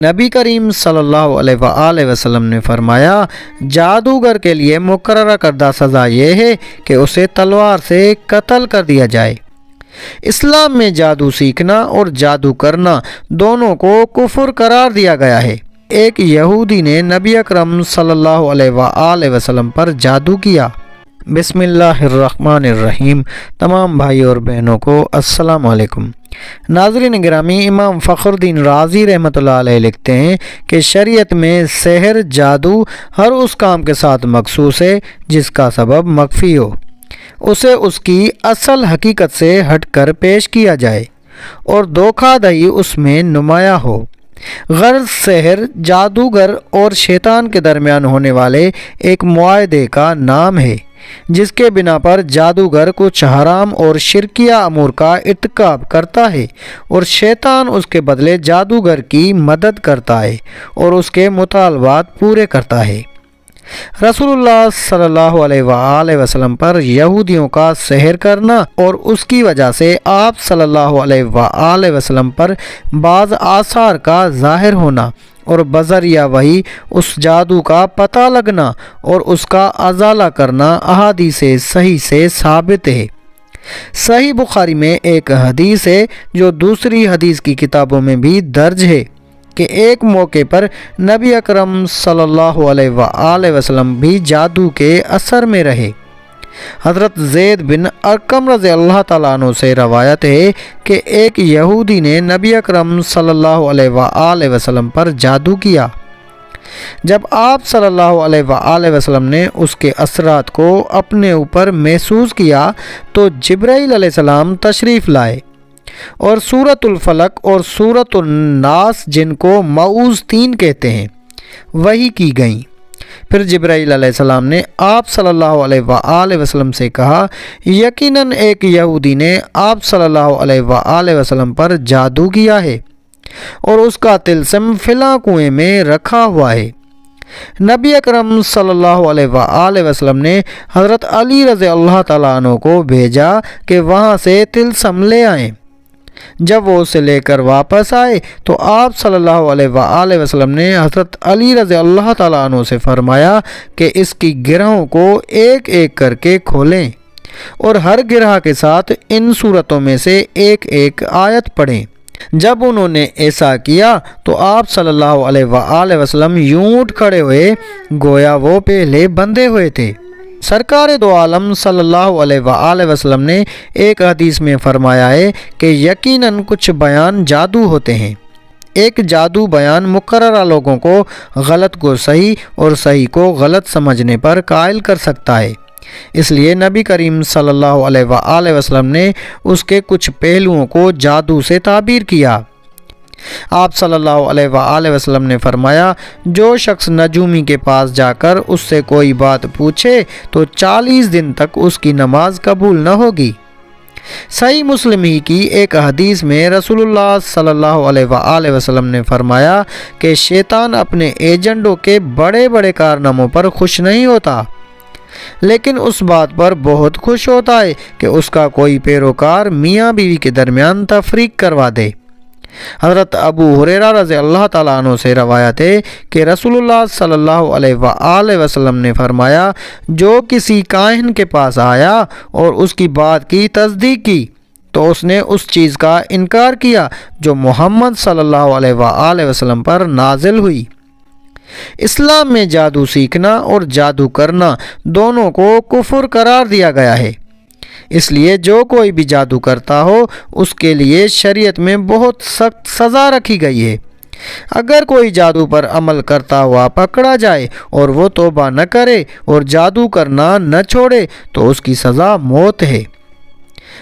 نبی کریم صلی اللہ علیہ وآلہ وسلم نے فرمایا، جادوگر کے لیے مقررہ کردہ سزا یہ ہے کہ اسے تلوار سے قتل کر دیا جائے۔ اسلام میں جادو سیکھنا اور جادو کرنا دونوں کو کفر قرار دیا گیا ہے۔ ایک یہودی نے نبی اکرم صلی اللہ علیہ وآلہ وسلم پر جادو کیا۔ بسم اللہ الرحمن الرحیم۔ تمام بھائی اور بہنوں کو السلام علیکم۔ ناظرین گرامی، امام فخر الدین رازی رحمۃ اللہ علیہ لکھتے ہیں کہ شریعت میں سحر، جادو ہر اس کام کے ساتھ مخصوص ہے جس کا سبب مخفی ہو، اسے اس کی اصل حقیقت سے ہٹ کر پیش کیا جائے اور دھوکہ دہی اس میں نمایاں ہو۔ غرض سحر جادوگر اور شیطان کے درمیان ہونے والے ایک معاہدے کا نام ہے جس کے بنا پر جادوگر کچھ حرام اور شرکیہ امور کا ارتکاب کرتا ہے اور شیطان اس کے بدلے جادوگر کی مدد کرتا ہے اور اس کے مطالبات پورے کرتا ہے۔ رسول اللہ صلی اللہ علیہ وآلہ وسلم پر یہودیوں کا سحر کرنا اور اس کی وجہ سے آپ صلی اللہ علیہ وآلہ وسلم پر بعض آثار کا ظاہر ہونا اور بذریعہ وحی اس جادو کا پتہ لگنا اور اس کا ازالہ کرنا احادیث صحیح سے ثابت ہے۔ صحیح بخاری میں ایک حدیث ہے جو دوسری حدیث کی کتابوں میں بھی درج ہے کہ ایک موقع پر نبی اکرم صلی اللہ علیہ وآلہ وسلم بھی جادو کے اثر میں رہے۔ حضرت زید بن ارقم رضی اللہ تعالیٰ عنہ سے روایت ہے کہ ایک یہودی نے نبی اکرم صلی اللہ علیہ وآلہ وسلم پر جادو کیا۔ جب آپ صلی اللہ علیہ وآلہ وسلم نے اس کے اثرات کو اپنے اوپر محسوس کیا تو جبرائیل علیہ السلام تشریف لائے اور سورۃ الفلق اور سورۃ الناس، جن کو معوذتین کہتے ہیں، وحی کی گئیں۔ پھر جبرائیل علیہ السلام نے آپ صلی اللہ علیہ وآلہ وسلم سے کہا، یقیناً ایک یہودی نے آپ صلی اللہ علیہ وآلہ وسلم پر جادو کیا ہے اور اس کا طلسم فلاں کنویں میں رکھا ہوا ہے۔ نبی اکرم صلی اللہ علیہ وآلہ وسلم نے حضرت علی رضی اللہ تعالیٰ عنہ کو بھیجا کہ وہاں سے طلسم لے آئیں۔ جب وہ اسے لے کر واپس آئے تو آپ صلی اللہ علیہ وآلہ وسلم نے حضرت علی رضی اللہ تعالیٰ عنہ سے فرمایا کہ اس کی گرہوں کو ایک ایک کر کے کھولیں اور ہر گرہ کے ساتھ ان صورتوں میں سے ایک ایک آیت پڑھیں۔ جب انہوں نے ایسا کیا تو آپ صلی اللہ علیہ وآلہ وسلم یوں اٹھ کھڑے ہوئے گویا وہ پہلے بندھے ہوئے تھے۔ سرکار دو عالم صلی اللہ علیہ وآلہ وسلم نے ایک حدیث میں فرمایا ہے کہ یقیناً کچھ بیان جادو ہوتے ہیں۔ ایک جادو بیان مقررہ لوگوں کو غلط کو صحیح اور صحیح کو غلط سمجھنے پر قائل کر سکتا ہے۔ اس لیے نبی کریم صلی اللہ علیہ وآلہ وسلم نے اس کے کچھ پہلوؤں کو جادو سے تعبیر کیا۔ آپ صلی اللہ علیہ وآلہ وسلم نے فرمایا، جو شخص نجومی کے پاس جا کر اس سے کوئی بات پوچھے تو 40 دن تک اس کی نماز قبول نہ ہوگی۔ صحیح مسلم ہی کی ایک حدیث میں رسول اللہ صلی اللہ علیہ وآلہ وسلم نے فرمایا کہ شیطان اپنے ایجنٹوں کے بڑے بڑے کارناموں پر خوش نہیں ہوتا، لیکن اس بات پر بہت خوش ہوتا ہے کہ اس کا کوئی پیروکار میاں بیوی کے درمیان تفریق کروا دے۔ حضرت ابو ہریرہ رضی اللہ تعالیٰ عنہ سے روایت ہے کہ رسول اللہ صلی اللہ علیہ وآلہ وسلم نے فرمایا، جو کسی کاہن کے پاس آیا اور اس کی بات کی تصدیق کی تو اس نے اس چیز کا انکار کیا جو محمد صلی اللہ علیہ وآلہ وسلم پر نازل ہوئی۔ اسلام میں جادو سیکھنا اور جادو کرنا دونوں کو کفر قرار دیا گیا ہے۔ اس لیے جو کوئی بھی جادو کرتا ہو اس کے لیے شریعت میں بہت سخت سزا رکھی گئی ہے۔ اگر کوئی جادو پر عمل کرتا ہوا پکڑا جائے اور وہ توبہ نہ کرے اور جادو کرنا نہ چھوڑے تو اس کی سزا موت ہے۔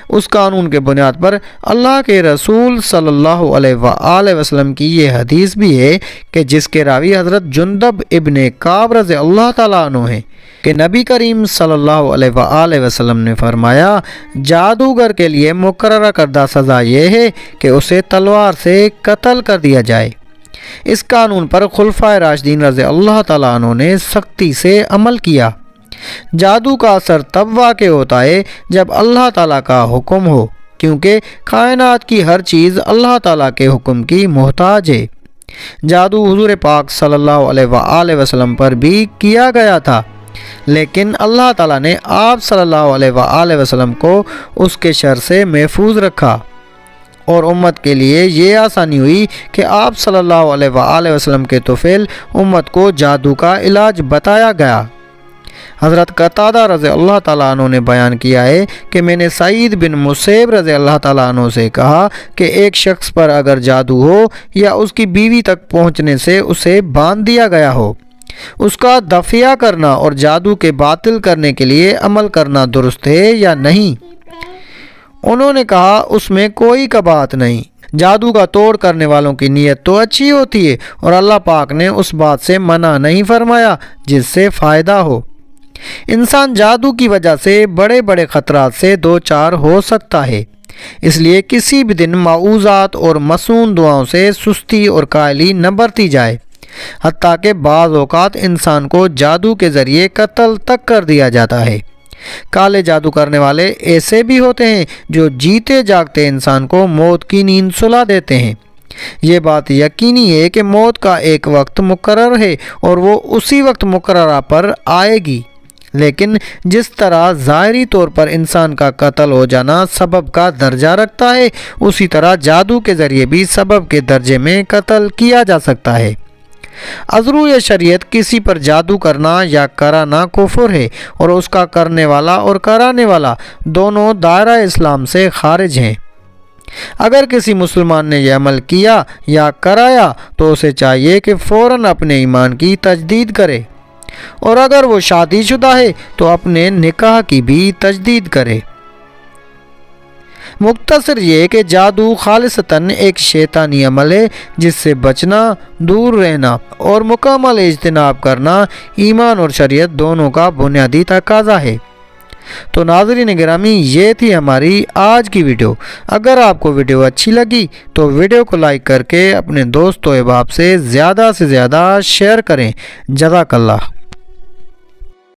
اس قانون کے بنیاد پر اللہ کے رسول صلی اللہ علیہ وآلہ وسلم کی یہ حدیث بھی ہے کہ جس کے راوی حضرت جندب ابن کعب رضی اللہ تعالیٰ عنہ ہیں کہ نبی کریم صلی اللہ علیہ وآلہ وسلم نے فرمایا، جادوگر کے لیے مقررہ کردہ سزا یہ ہے کہ اسے تلوار سے قتل کر دیا جائے۔ اس قانون پر خلفائے راشدین رضی اللہ تعالیٰ عنہ نے سختی سے عمل کیا۔ جادو کا اثر تب واقع ہوتا ہے جب اللہ تعالیٰ کا حکم ہو، کیونکہ کائنات کی ہر چیز اللہ تعالیٰ کے حکم کی محتاج ہے۔ جادو حضور پاک صلی اللہ علیہ وآلہ وسلم پر بھی کیا گیا تھا، لیکن اللہ تعالیٰ نے آپ صلی اللہ علیہ وآلہ وسلم کو اس کے شر سے محفوظ رکھا، اور امت کے لیے یہ آسانی ہوئی کہ آپ صلی اللہ علیہ وآلہ وسلم کے طفیل امت کو جادو کا علاج بتایا گیا۔ حضرت قتادہ رضی اللہ تعالیٰ عنہ نے بیان کیا ہے کہ میں نے سعید بن مسیب رضی اللہ تعالیٰ عنہ سے کہا کہ ایک شخص پر اگر جادو ہو یا اس کی بیوی تک پہنچنے سے اسے باندھ دیا گیا ہو، اس کا دفیع کرنا اور جادو کے باطل کرنے کے لیے عمل کرنا درست ہے یا نہیں؟ انہوں نے کہا اس میں کوئی قباحت نہیں، جادو کا توڑ کرنے والوں کی نیت تو اچھی ہوتی ہے اور اللہ پاک نے اس بات سے منع نہیں فرمایا جس سے فائدہ ہو۔ انسان جادو کی وجہ سے بڑے بڑے خطرات سے دوچار ہو سکتا ہے، اس لیے کسی بھی دن معوذات اور مسنون دعاؤں سے سستی اور کاہلی نہ برتی جائے، حتیٰ کہ بعض اوقات انسان کو جادو کے ذریعے قتل تک کر دیا جاتا ہے۔ کالے جادو کرنے والے ایسے بھی ہوتے ہیں جو جیتے جاگتے انسان کو موت کی نیند سلا دیتے ہیں۔ یہ بات یقینی ہے کہ موت کا ایک وقت مقرر ہے اور وہ اسی وقت مقررہ پر آئے گی، لیکن جس طرح ظاہری طور پر انسان کا قتل ہو جانا سبب کا درجہ رکھتا ہے، اسی طرح جادو کے ذریعے بھی سبب کے درجے میں قتل کیا جا سکتا ہے۔ از روئے شریعت کسی پر جادو کرنا یا کرانا کفر ہے، اور اس کا کرنے والا اور کرانے والا دونوں دائرہ اسلام سے خارج ہیں۔ اگر کسی مسلمان نے یہ عمل کیا یا کرایا تو اسے چاہیے کہ فوراً اپنے ایمان کی تجدید کرے، اور اگر وہ شادی شدہ ہے تو اپنے نکاح کی بھی تجدید کرے۔ مختصر یہ کہ جادو خالصتاً ایک شیطانی عمل ہے جس سے بچنا، دور رہنا اور مکمل اجتناب کرنا ایمان اور شریعت دونوں کا بنیادی تقاضا ہے۔ تو ناظرین گرامی، یہ تھی ہماری آج کی ویڈیو۔ اگر آپ کو ویڈیو اچھی لگی تو ویڈیو کو لائک کر کے اپنے دوست و احباب سے زیادہ شیئر کریں۔ جزاک اللہ۔